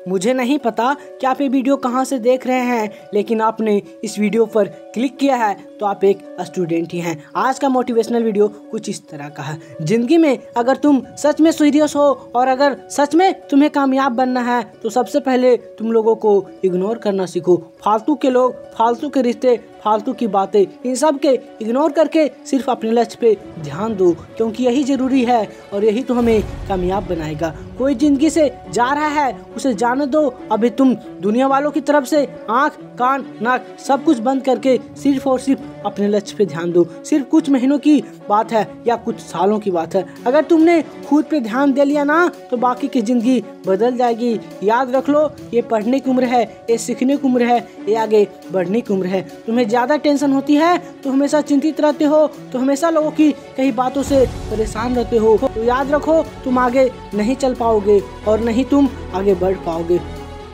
मुझे नहीं पता कि आप ये वीडियो कहाँ से देख रहे हैं, लेकिन आपने इस वीडियो पर क्लिक किया है तो आप एक स्टूडेंट ही हैं। आज का मोटिवेशनल वीडियो कुछ इस तरह का है। जिंदगी में अगर तुम सच में सीरियस हो और अगर सच में तुम्हें कामयाब बनना है तो सबसे पहले तुम लोगों को इग्नोर करना सीखो। फालतू के लोग, फालतू के रिश्ते, फालतू की बातें, इन सब के इग्नोर करके सिर्फ अपने लक्ष्य पे ध्यान दो, क्योंकि यही ज़रूरी है और यही तो हमें कामयाब बनाएगा। कोई ज़िंदगी से जा रहा है उसे जाने दो। अभी तुम दुनिया वालों की तरफ से आँख, कान, नाक सब कुछ बंद करके सिर्फ और सिर्फ अपने लक्ष्य पे ध्यान दो। सिर्फ कुछ महीनों की बात है या कुछ सालों की बात है। अगर तुमने खुद पे ध्यान दे लिया ना तो बाकी की ज़िंदगी बदल जाएगी। याद रख लो, ये पढ़ने की उम्र है, ये सीखने की उम्र है, ये आगे बढ़ने की उम्र है। तुम्हें ज़्यादा टेंशन होती है तो हमेशा चिंतित रहते हो, तो हमेशा लोगों की कई बातों से परेशान रहते हो। तो याद रखो, तुम आगे नहीं चल पाओगे और नहीं तुम आगे बढ़ पाओगे।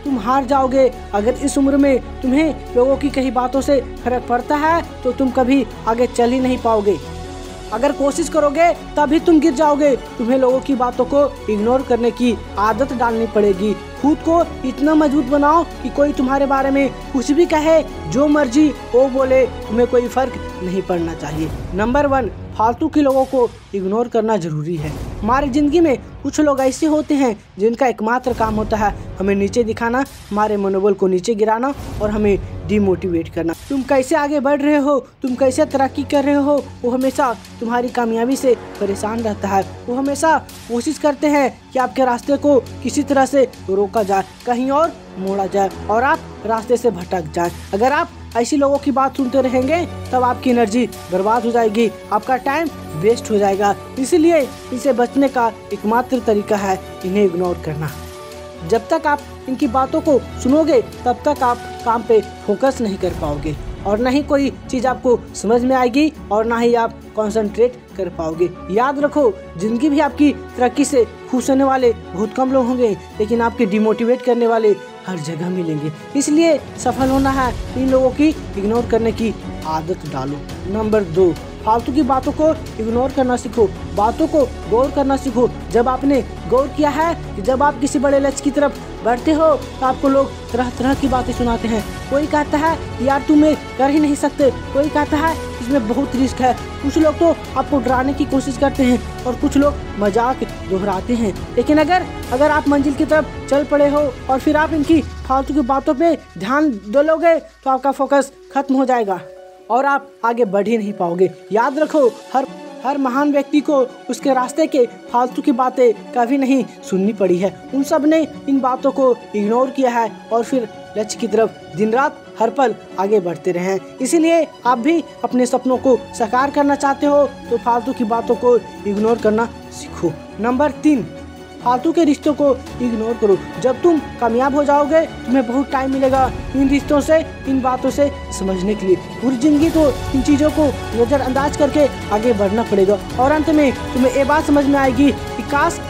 तुम हार जाओगे। अगर इस उम्र में तुम्हें लोगों की कई बातों से फर्क पड़ता है तो तुम कभी आगे चल ही नहीं पाओगे। अगर कोशिश करोगे तभी तुम गिर जाओगे। तुम्हें लोगों की बातों को इग्नोर करने की आदत डालनी पड़ेगी। खुद को इतना मजबूत बनाओ कि कोई तुम्हारे बारे में कुछ भी कहे, जो मर्जी वो बोले, तुम्हें कोई फर्क नहीं पड़ना चाहिए। नंबर 1, फालतू के लोगों को इग्नोर करना जरूरी है। हमारी ज़िंदगी में कुछ लोग ऐसे होते हैं जिनका एकमात्र काम होता है हमें नीचे दिखाना, हमारे मनोबल को नीचे गिराना और हमें डिमोटिवेट करना। तुम कैसे आगे बढ़ रहे हो, तुम कैसे तरक्की कर रहे हो, वो हमेशा तुम्हारी कामयाबी से परेशान रहता है। वो हमेशा कोशिश करते हैं कि आपके रास्ते को किसी तरह से रोका जाए, कहीं और मोड़ा जाए और आप रास्ते से भटक जाए। अगर आप ऐसी लोगों की बात सुनते रहेंगे तब आपकी एनर्जी बर्बाद हो जाएगी, आपका टाइम वेस्ट हो जाएगा। इसलिए इनसे बचने का एकमात्र तरीका है इन्हें इग्नोर करना। जब तक आप इनकी बातों को सुनोगे तब तक आप काम पे फोकस नहीं कर पाओगे और ना ही कोई चीज़ आपको समझ में आएगी और ना ही आप कंसंट्रेट कर पाओगे। याद रखो, जिंदगी भी आपकी तरक्की से खुश होने वाले बहुत कम लोग होंगे, लेकिन आपके डिमोटिवेट करने वाले हर जगह मिलेंगे। इसलिए सफल होना है, इन लोगों की इग्नोर करने की आदत डालो। नंबर 2, फालतू की बातों को इग्नोर करना सीखो, बातों को गौर करना सीखो। जब आपने गौर किया है कि जब आप किसी बड़े लक्ष्य की तरफ बढ़ते हो तो आपको लोग तरह तरह की बातें सुनाते हैं। कोई कहता है यार तुम कर ही नहीं सकते, कोई कहता है इसमें बहुत रिस्क है। कुछ लोग तो आपको डराने की कोशिश करते हैं और कुछ लोग मजाक दोहराते हैं। लेकिन अगर आप मंजिल की तरफ चल पड़े हो और फिर आप इनकी फालतू की बातों पे ध्यान दोगे तो आपका फोकस खत्म हो जाएगा और आप आगे बढ़ ही नहीं पाओगे। याद रखो, हर महान व्यक्ति को उसके रास्ते के फालतू की बातें कभी नहीं सुननी पड़ी है। उन सब ने इन बातों को इग्नोर किया है और फिर लक्ष्य की तरफ दिन रात हर पल आगे बढ़ते रहे हैं। इसीलिए आप भी अपने सपनों को साकार करना चाहते हो तो फालतू की बातों को इग्नोर करना सीखो। नंबर 3, फालतू के रिश्तों को इग्नोर करो। जब तुम कामयाब हो जाओगे तुम्हें बहुत टाइम मिलेगा इन रिश्तों से, इन बातों से समझने के लिए। पूरी जिंदगी तो इन चीज़ों को नज़रअंदाज करके आगे बढ़ना पड़ेगा और अंत में तुम्हें ये बात समझ में आएगी कि काश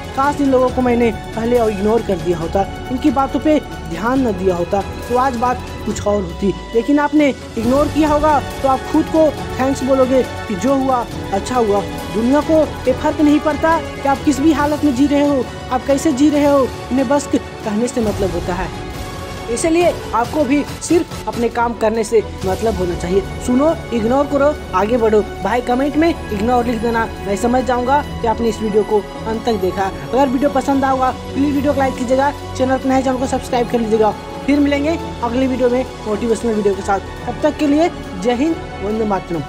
इन लोगों को मैंने पहले और इग्नोर कर दिया होता, इनकी बातों पे ध्यान न दिया होता तो आज बात कुछ और होती। लेकिन आपने इग्नोर किया होगा तो आप खुद को थैंक्स बोलोगे कि जो हुआ अच्छा हुआ। दुनिया को ये फर्क नहीं पड़ता कि आप किस भी हालत में जी रहे हो, आप कैसे जी रहे हो, इन्हें बस कहने से मतलब होता है। इसलिए आपको भी सिर्फ अपने काम करने से मतलब होना चाहिए। सुनो, इग्नोर करो, आगे बढ़ो। भाई कमेंट में इग्नोर लिख देना, मैं समझ जाऊंगा कि आपने इस वीडियो को अंत तक देखा। अगर वीडियो पसंद आएगा प्लीज़ वीडियो को लाइक कीजिएगा, चैनल पर नए चैनल को सब्सक्राइब कर लीजिएगा। फिर मिलेंगे अगली वीडियो में मोटिवेशनल वीडियो के साथ। तब तक के लिए जय हिंद, वंदे मातरम।